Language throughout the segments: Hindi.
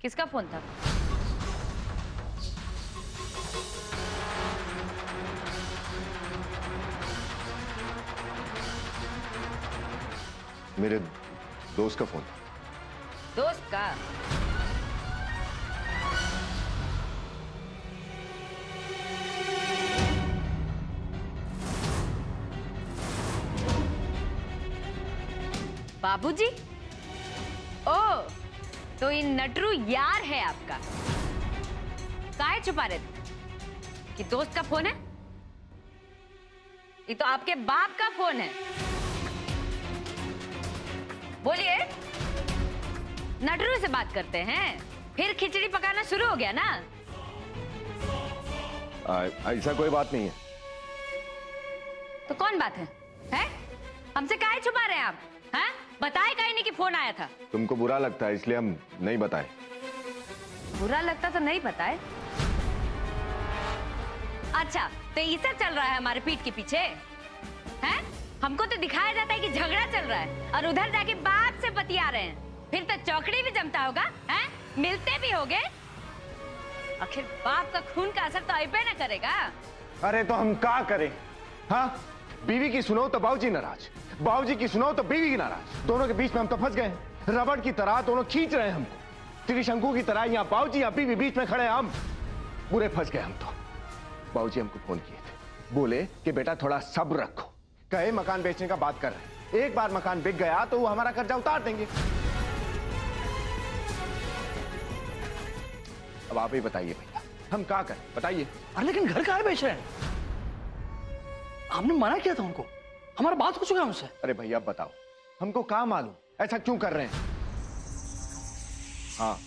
किसका फोन था? मेरे दोस्त का फोन था। दोस्त का? बाबूजी? ओ, तो ये नटरू यार है आपका? काहे छुपा रहे थे कि दोस्त का फोन है? ये तो आपके बाप का फोन है। बोलिए, नटरू से बात करते हैं, फिर खिचड़ी पकाना शुरू हो गया ना? ऐसा कोई बात नहीं है। तो कौन बात है? हैं? हमसे काहे छुपा रहे हैं आप? हैं? बताए काहे नहीं कि फोन आया था? तुमको बुरा लगता है इसलिए हम नहीं बताए। बुरा लगता तो नहीं बताए। अच्छा, तो ये सब चल रहा है हमारे पीठ के पीछे? हैं? हमको तो दिखाया जाता है कि झगड़ा चल रहा है और उधर जाके बाप से बतिया रहे हैं। फिर तो चौकड़ी भी जमता होगा, हैं? मिलते भी होगे। आखिर बाप का खून का असर तो ऐपे ना करेगा। अरे तो हम क्या करें? हाँ, बीवी की सुनो तो बाबूजी नाराज, बाबूजी की सुनो तो बीवी की नाराज। दोनों के बीच में हम तो फंस गए। रबड़ की तरह दोनों खींच रहे हैं हमको। त्रिशंकु की तरह यहाँ बाबूजी यहाँ बीवी बीच में खड़े हैं। हम पूरे फंस गए हम तो। बाबूजी हमको फोन किए थे, बोले कि बेटा थोड़ा सब्र रखो, कहे मकान बेचने का बात कर रहे हैं। एक बार मकान बिक गया तो वो हमारा कर्जा उतार देंगे। अब आप ही बताइए भैया, हम क्या करें बताइए। अरे लेकिन घर काहे बेच रहे हैं? हमने मना किया था उनको, हमारा बात हो चुका है उनसे। अरे भैया बताओ, हमको क्या मालूम ऐसा क्यों कर रहे हैं? हाँ,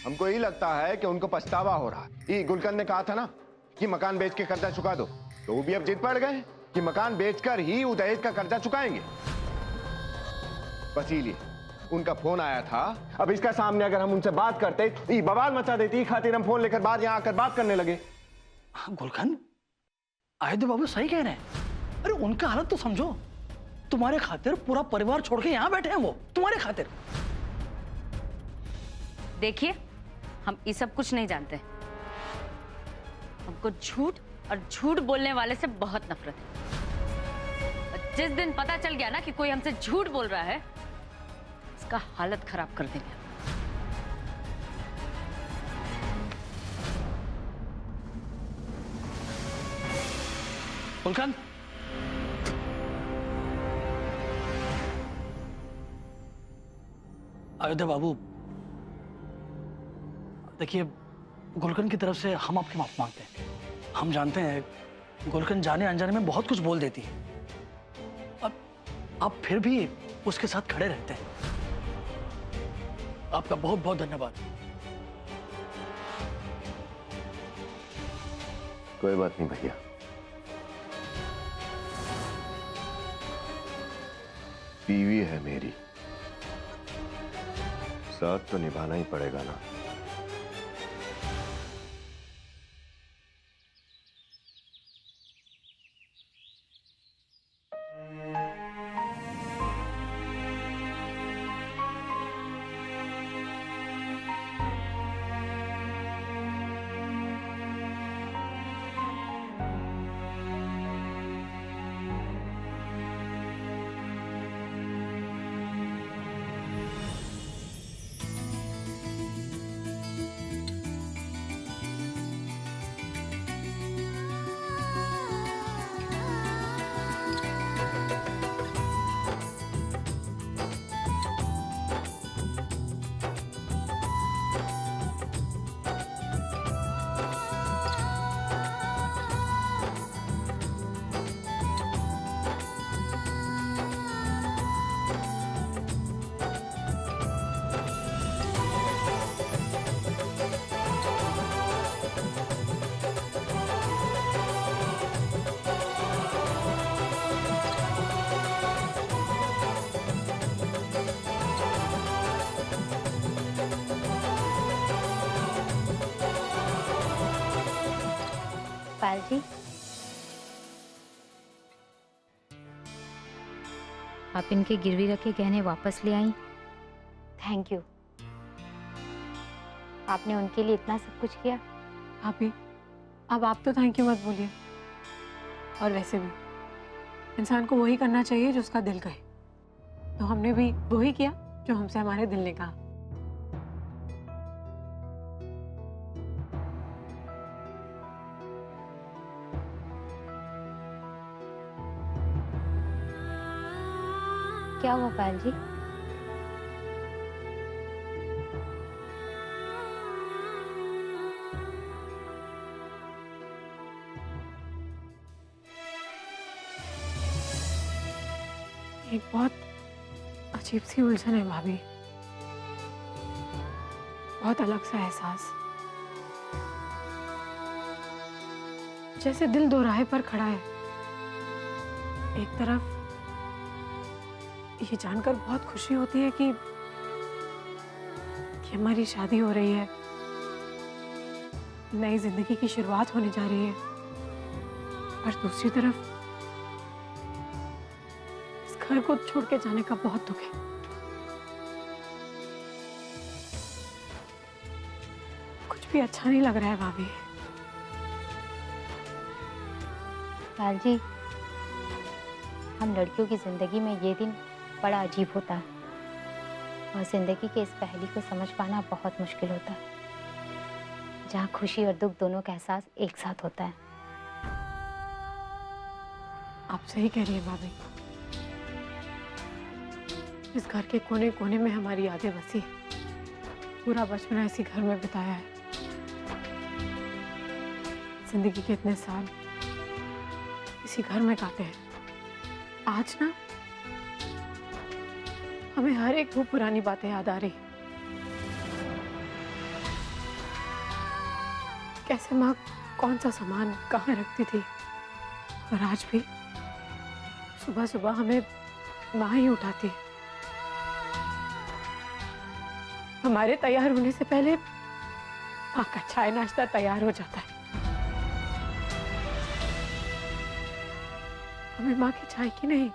हमको यही लगता है कि उनको पछतावा हो रहा है। ये गुलकंद ने कहा था ना कि मकान बेच के कर्जा चुका दो, तो वो भी अब जिद पड़ गए कि मकान बेचकर ही वो दहेज का कर्जा चुकाएंगे। बस इसीलिए उनका फोन आया था। अब इसका सामने अगर हम उनसे बात करते तो ये बवाल मचा देती, खातिर हम फोन लेकर बाद यहाँ आकर बात करने लगे। गुलकंद, आयुध बाबू सही कह रहे हैं। अरे उनका हालत तो समझो, तुम्हारे खातिर पूरा परिवार छोड़ के यहाँ बैठे हैं वो, तुम्हारे खातिर। देखिए, हम ये सब कुछ नहीं जानते। हमको झूठ और झूठ बोलने वाले से बहुत नफरत है। और जिस दिन पता चल गया ना कि कोई हमसे झूठ बोल रहा है, इसका हालत खराब कर देंगे। गुलकंद, अयोध्या बाबू, देखिए गुलकंद की तरफ से हम आपकी माफ मांगते हैं। हम जानते हैं गुलकंद जाने अनजाने में बहुत कुछ बोल देती है, अब आप फिर भी उसके साथ खड़े रहते हैं। आपका बहुत बहुत धन्यवाद। कोई बात नहीं भैया, बीवी है मेरी, साथ तो निभाना ही पड़ेगा ना। पायल जी, आप इनके गिरवी रखे गहने वापस ले आई। Thank you. आपने उनके लिए इतना सब कुछ किया। भाभी, अब आप तो थैंक यू मत बोलिए। और वैसे भी इंसान को वही करना चाहिए जो उसका दिल कहे, तो हमने भी वही किया जो हमसे हमारे दिल ने कहा। क्या हुआ पायल जी? एक बहुत अजीब सी उलझन है भाभी, बहुत अलग सा एहसास, जैसे दिल दो राह पर खड़ा है। एक तरफ ये जानकर बहुत खुशी होती है कि हमारी शादी हो रही है, नई जिंदगी की शुरुआत होने जा रही है, और दूसरी तरफ इस घर को छोड़ के जाने का बहुत दुख है। कुछ भी अच्छा नहीं लग रहा है भाभी। पायल जी, हम लड़कियों की जिंदगी में ये दिन बड़ा अजीब होता है, और जिंदगी के इस पहेली को समझ पाना बहुत मुश्किल होता है, जहाँ खुशी और दुख दोनों का एहसास एक साथ होता है। आप सही कह रही हैं भाभी। इस घर के कोने कोने में हमारी यादें बसी हैं। पूरा बचपन इसी घर में बिताया है। जिंदगी के इतने साल इसी घर में काटे हैं। आज ना हमें हर एक वो पुरानी बातें याद आ रही। कैसे माँ कौन सा सामान कहाँ रखती थी, और आज भी सुबह सुबह हमें माँ ही उठाती। हमारे तैयार होने से पहले माँ का चाय नाश्ता तैयार हो जाता है। हमें माँ की चाय की नहीं,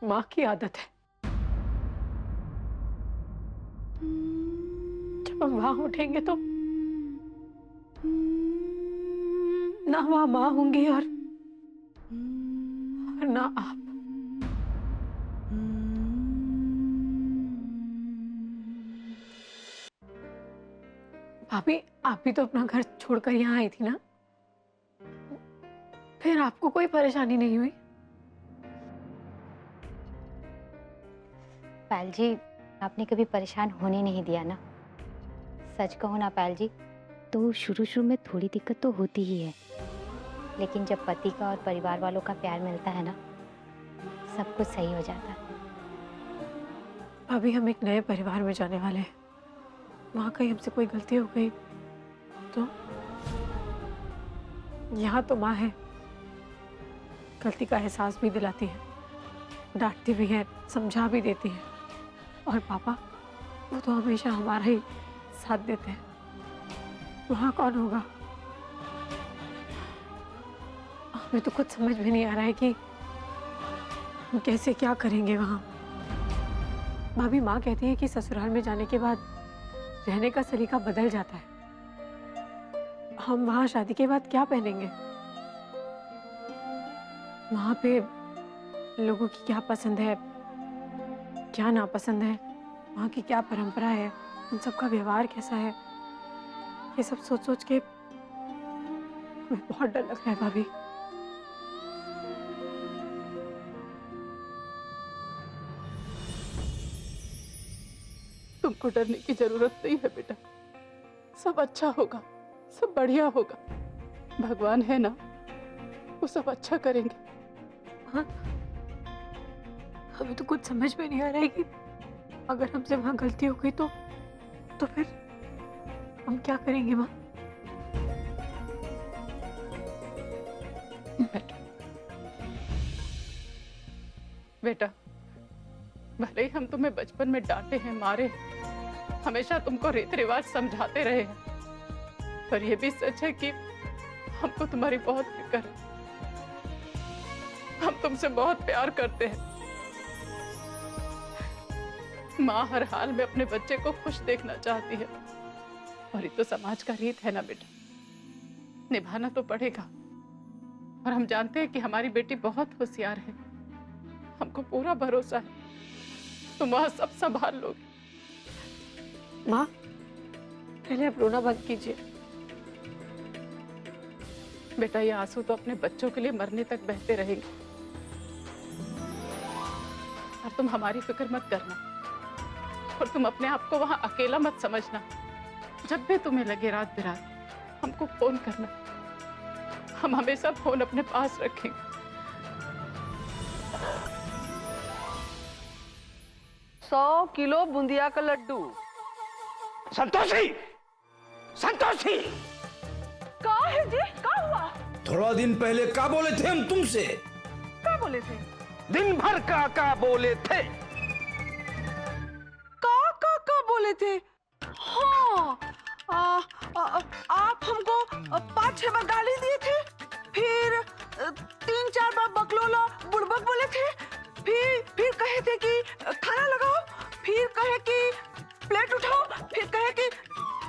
माँ की आदत है। जब हम वहां उठेंगे तो ना वहां माँ होंगी और ना आप। भाभी, आप भी तो अपना घर छोड़कर यहाँ आई थी ना, फिर आपको कोई परेशानी नहीं हुई? पायल जी, आपने कभी परेशान होने नहीं दिया ना। सच कहो ना पायल जी, तो शुरू शुरू में थोड़ी दिक्कत तो होती ही है, लेकिन जब पति का और परिवार वालों का प्यार मिलता है ना, सब कुछ सही हो जाता है। अभी हम एक नए परिवार में जाने वाले हैं। वहाँ कहीं हमसे कोई गलती हो गई तो? यहाँ तो माँ है, गलती का एहसास भी दिलाती है, डांटती भी है, समझा भी देती है, और पापा वो तो हमेशा हमारा ही साथ देते हैं। वहाँ कौन होगा? हमें तो कुछ समझ भी नहीं आ रहा है कि हम कैसे क्या करेंगे वहाँ। भाभी, माँ कहती है कि ससुराल में जाने के बाद रहने का सलीका बदल जाता है। हम वहाँ शादी के बाद क्या पहनेंगे? वहाँ पे लोगों की क्या पसंद है, क्या नापसंद है, वहाँ की क्या परंपरा है, उन सबका व्यवहार कैसा है, ये सब सोच सोच के हमें बहुत डर लग रहा है भाभी। तुमको डरने की जरूरत नहीं है बेटा, सब अच्छा होगा, सब बढ़िया होगा। भगवान है ना, वो सब अच्छा करेंगे। हाँ, हमें तो कुछ समझ में नहीं आ रहा है कि अगर हमसे वहां गलती हो गई तो फिर हम क्या करेंगे माँ? बेटा, भले ही हम तुम्हें बचपन में डांटे हैं, मारे हैं, हमेशा तुमको रीति रिवाज समझाते रहे हैं, पर यह भी सच है कि हमको तुम्हारी बहुत फिक्र है। हम तुमसे बहुत प्यार करते हैं। माँ हर हाल में अपने बच्चे को खुश देखना चाहती है, और ये तो समाज का रीत है ना बेटा, निभाना तो पड़ेगा। और हम जानते हैं कि हमारी बेटी बहुत होशियार है, हमको पूरा भरोसा है तुम वहां सब संभाल लोगी। माँ, पहले आप रोना बंद कीजिए। बेटा, ये आंसू तो अपने बच्चों के लिए मरने तक बहते रहेंगे, और तुम हमारी फिक्र मत करना, और तुम अपने आप को वहां अकेला मत समझना। जब भी तुम्हें लगे रात बिरात हमको फोन करना, हम हमेशा फोन अपने पास रखेंगे। 100 किलो बूंदिया का लड्डू। संतोषी, संतोषी, का है जी? का हुआ? थोड़ा दिन पहले का बोले थे हम तुमसे? का बोले थे? दिन भर का बोले थे? का बोले थे? हाँ, आप हमको 5-6 बार गाली दिए थे, फिर 3-4 बार बकलोला बुड़बक बोले थे, फिर कहे थे कि खाना लगाओ, फिर कहे कि प्लेट उठाओ, फिर कहे कि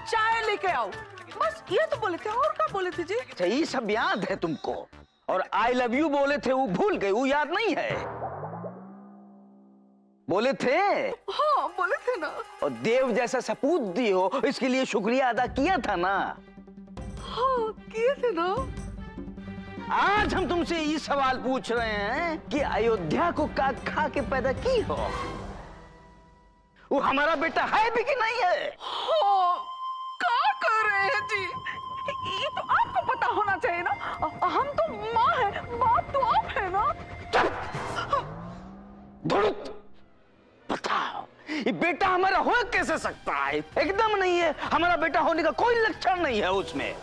चाय लेके आओ। बस ये तो बोले थे, और क्या बोले थे जी? अच्छा, ये सब याद है तुमको? और आई लव यू बोले थे वो भूल गए, वो याद नहीं है? बोले थे? हाँ, बोले थे ना। और देव जैसा सपूत दी हो, इसके लिए शुक्रिया अदा किया था ना? हाँ, किए थे ना। आज हम तुमसे ये सवाल पूछ रहे हैं कि अयोध्या को का खा के पैदा की हो, वो हमारा बेटा है भी कि नहीं है? हाँ, क्या कर रहे हैं जी? ये तो आपको पता होना चाहिए ना। हम तो माँ हैं, बाप तो आप है ना। धुड़ुत, बताओ, ये बेटा हमारा हो कैसे सकता है? एकदम नहीं है, हमारा बेटा होने का कोई लक्षण नहीं है उसमें।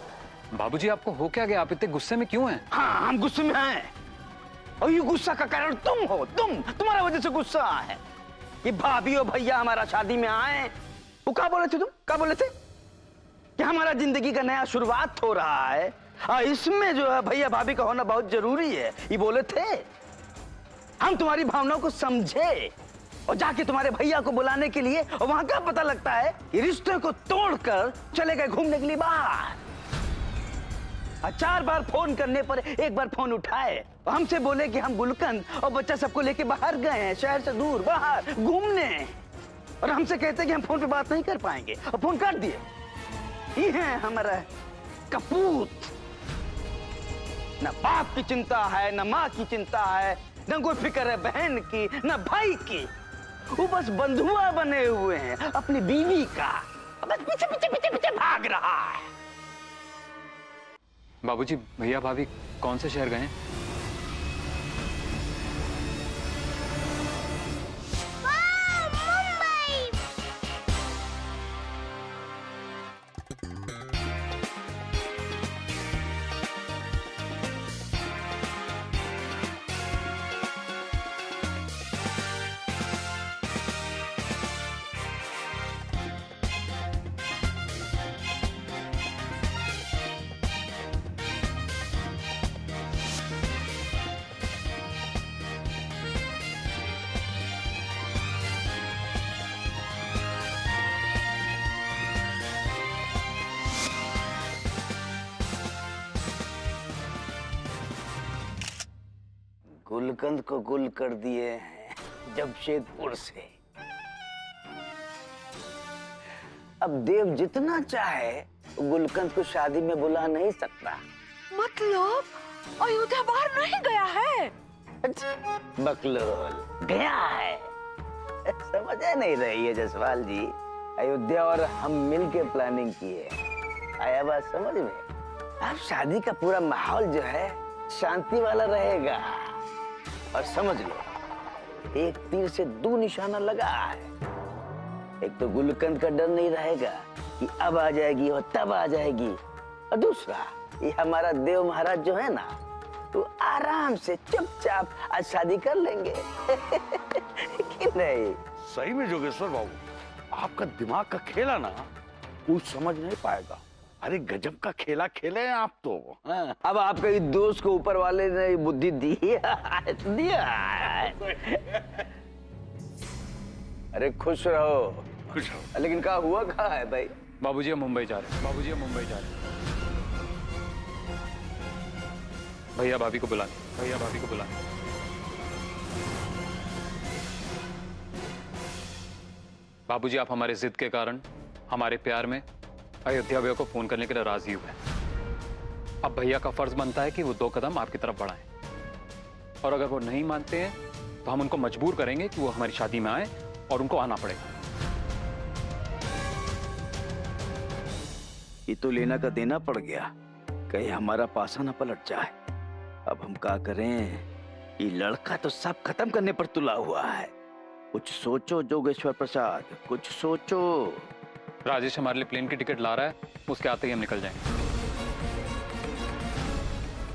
बाबूजी, आपको हो क्या गया? आप इतने गुस्से में क्यों हैं? हाँ, हम गुस्से में हैं, और ये गुस्सा का कारण तुम हो। तुम्हारा वजह से गुस्सा है। ये भाभी और भैया हमारा शादी में आए, वो क्या बोले थे? तुम क्या बोले थे? कि हमारा जिंदगी का नया शुरुआत हो रहा है, और इसमें जो है भैया भाभी का होना बहुत जरूरी है, ये बोले थे। हम तुम्हारी भावनाओं को समझे, और जाके तुम्हारे भैया को बुलाने के लिए, और वहां क्या पता लगता है ये रिश्ते को तोड़कर चले गए घूमने के लिए बाहर। 4 बार फोन करने पर 1 बार फोन उठाए, और हमसे बोले कि हम गुलकंद और बच्चा सबको लेके बाहर गए हैं, शहर से दूर बाहर घूमने, और हमसे कहते कि हम फोन पे बात नहीं कर पाएंगे, और फोन काट दिए। ये है हमारा कपूत। न बाप की चिंता है, न माँ की चिंता है, न कोई फिक्र है बहन की, न भाई की। वो बस बंधुआ बने हुए हैं अपनी बीवी का, बस पीछे पीछे पीछे पीछे भाग रहा है। बाबूजी, भैया भाभी कौन से शहर गए हैं? गुलकंद को गुल कर दिए हैं जमशेदपुर से। अब देव जितना चाहे गुलकंद को शादी में बुला नहीं सकता। मतलब अयोध्या बाहर नहीं गया है? बकलोल गया है। समझ नहीं रही है जसवाल जी, अयोध्या और हम मिलके प्लानिंग की है। आया बात समझ में? अब शादी का पूरा माहौल जो है शांति वाला रहेगा, और समझ लो एक तीर से 2 निशाना लगा है। एक तो गुलकंद का डर नहीं रहेगा कि अब आ जाएगी और तब आ जाएगी, और दूसरा ये हमारा देव महाराज जो है ना, तो आराम से चुपचाप आज शादी कर लेंगे। कि नहीं? सही में जोगेश्वर बाबू, आपका दिमाग का खेला ना कुछ समझ नहीं पाएगा। अरे गजब का खेला खेले हैं आप तो। हाँ, अब आपके इस दोस्त को ऊपर वाले ने दिया है। अरे खुश रहो। खुश रहो। लेकिन कहा हुआ कहाँ है भाई? बाबूजी हम मुंबई जा रहे हैं। बाबूजी हम मुंबई जा रहे हैं। भैया भाभी को बुलाने। भैया भाभी को बुलाने। बाबूजी आप हमारे जिद के कारण, हमारे प्यार में अयोध्या भैया को फोन करने के लिए राजी हुए। अब भैया का फर्ज बनता है कि वो 2 कदम आपकी तरफ बढ़ाएं। और अगर वो नहीं मानते हैं तो हम उनको मजबूर करेंगे कि वो हमारी शादी में आए और उनको आना पड़ेगा। ये तो लेना का देना पड़ गया, कहीं हमारा पासा न पलट जाए। अब हम क्या करें? ये लड़का तो सब खत्म करने पर तुला हुआ है। कुछ सोचो जोगेश्वर प्रसाद, कुछ सोचो। राजेश हमारे लिए प्लेन की टिकट ला रहा है, उसके आते ही हम निकल जाएंगे।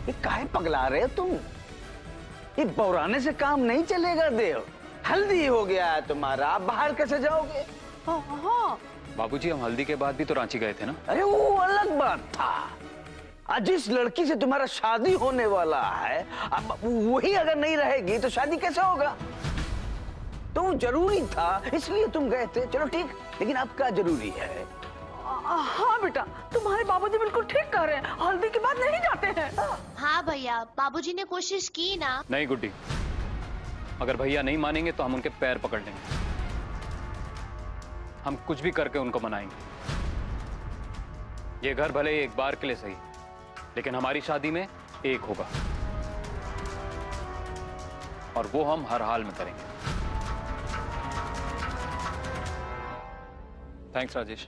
ये काहे पगला रहे हो तुम? ये बौराने से काम नहीं चलेगा देव। हल्दी हो गया है तुम्हारा, आप बाहर कैसे जाओगे? हाँ, बाबूजी हम हल्दी के बाद भी तो रांची गए थे ना। अरे वो अलग बात था। आज जिस लड़की से तुम्हारा शादी होने वाला है, अब वही अगर नहीं रहेगी तो शादी कैसे होगा? तो जरूरी था इसलिए तुम गए थे। चलो ठीक, लेकिन अब क्या जरूरी है? हाँ बेटा, तुम्हारे बाबूजी बिल्कुल ठीक कह रहे हैं, हल्दी के बाद नहीं जाते हैं। हाँ भैया, बाबूजी ने कोशिश की ना। नहीं गुड्डी, अगर भैया नहीं मानेंगे तो हम उनके पैर पकड़ लेंगे। हम कुछ भी करके उनको मनाएंगे। ये घर भले ही एक बार के लिए सही, लेकिन हमारी शादी में एक होगा और वो हम हर हाल में करेंगे। थैंक्स राजेश।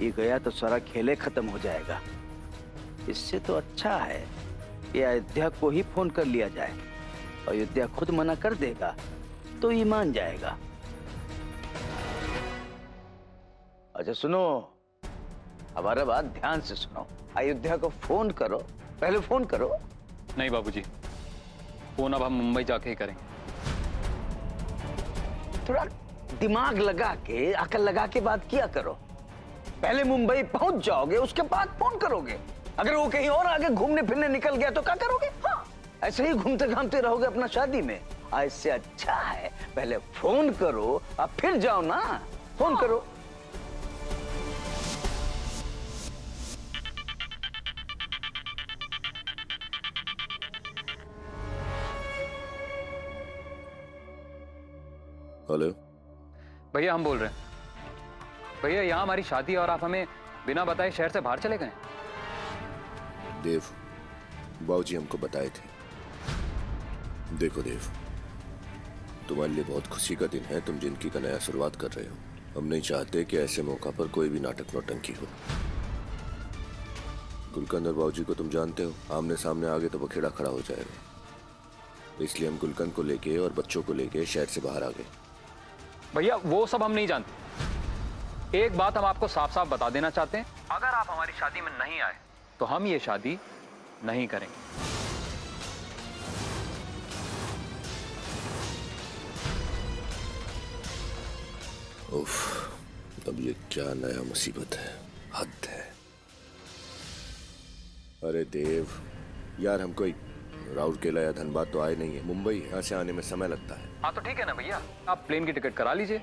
ये गया तो सारा खेले खत्म हो जाएगा। इससे तो अच्छा है कि अयोध्या को ही फोन कर लिया जाए। अयोध्या खुद मना कर देगा तो ये मान जाएगा। अच्छा सुनो, हमारा बात ध्यान से सुनो। अयोध्या को फोन करो, पहले फोन करो। नहीं बाबूजी, फोन अब हम मुंबई जाके ही करेंगे। थोड़ा दिमाग लगा के, अकल लगा के बात किया करो। पहले मुंबई पहुंच जाओगे, उसके बाद फोन करोगे। अगर वो कहीं और आगे घूमने फिरने निकल गया तो क्या करोगे? हाँ, ऐसे ही घूमते घामते रहोगे अपना शादी में। इससे अच्छा है पहले फोन करो, अब फिर जाओ ना। फोन करो। हेलो भैया हम बोल रहे हैं। भैया यहाँ हमारी शादी और आप हमें बिना बताए शहर से बाहर चले गए। देव, बाबूजी हमको बताए थे। देखो देव, तुम्हारे लिए बहुत खुशी का दिन है। तुम जिंदगी का नया शुरुआत कर रहे हो। हम नहीं चाहते कि ऐसे मौका पर कोई भी नाटक नौटंकी हो। गुलकंद और बाबूजी को तुम जानते हो, आमने सामने आगे तो बखेड़ा खड़ा हो जाएगा। इसलिए हम गुलकंद को लेके और बच्चों को लेके शहर से बाहर आ गए। भैया वो सब हम नहीं जानते। एक बात हम आपको साफ साफ बता देना चाहते हैं, अगर आप हमारी शादी में नहीं आए तो हम ये शादी नहीं करेंगे। उफ, अब ये क्या नया मुसीबत है, हद है। अरे देव यार, हम कोई राउरकेला या धनबाद तो आए नहीं है। मुंबई यहाँ से आने में समय लगता है। हाँ तो ठीक है ना भैया, आप प्लेन की टिकट करा लीजिए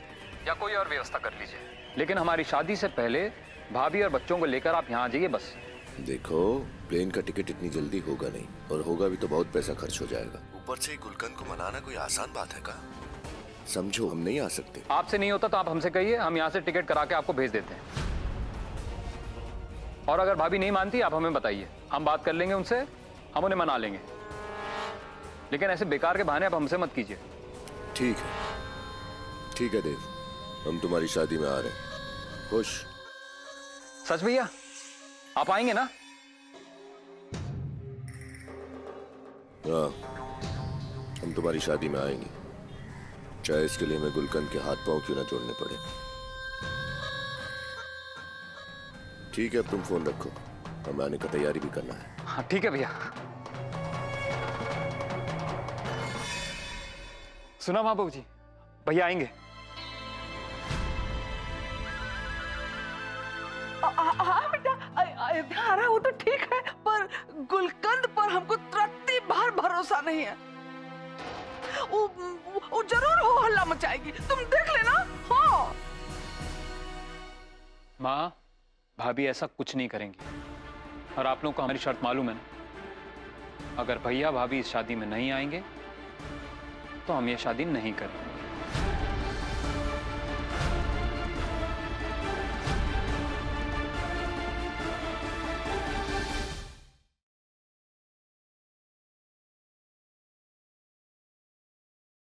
या कोई और व्यवस्था कर लीजिए, लेकिन हमारी शादी से पहले भाभी और बच्चों को लेकर आप यहाँ आ जाइए बस। देखो, प्लेन का टिकट इतनी जल्दी होगा नहीं, और होगा भी तो बहुत पैसा खर्च हो जाएगा। ऊपर से गुलकंद को मनाना कोई आसान बात है का? समझो, हम नहीं आ सकते। आपसे नहीं होता तो आप हमसे कहिए, हम यहाँ से टिकट करा के आपको भेज देते हैं। और अगर भाभी नहीं मानती आप हमें बताइए, हम बात कर लेंगे उनसे, हम उन्हें मना लेंगे। लेकिन ऐसे बेकार के बहाने आप हमसे मत कीजिए। ठीक है, ठीक है देव, हम तुम्हारी शादी में आ रहे हैं। खुश? सच भैया, आप आएंगे ना? हाँ, हम तुम्हारी शादी में आएंगे, चाहे इसके लिए हमें गुलकंद के हाथ पांव क्यों ना जोड़ने पड़े। ठीक है, अब तुम फोन रखो, हमें आने का तैयारी भी करना है। हाँ ठीक है भैया। सुना बाबू जी, भैया आएंगे। हाँ बेटा, अयोध्या आ रहा है वो तो ठीक है, पर गुलकंद पर हमको रत्ती भर भरोसा नहीं है। वो जरूर हो हल्ला मचाएगी, तुम देख लेना। हाँ माँ, भाभी ऐसा कुछ नहीं करेंगी। और आप लोगों को हमारी शर्त मालूम है ना, अगर भैया भाभी इस शादी में नहीं आएंगे तो हम ये शादी नहीं करेंगे।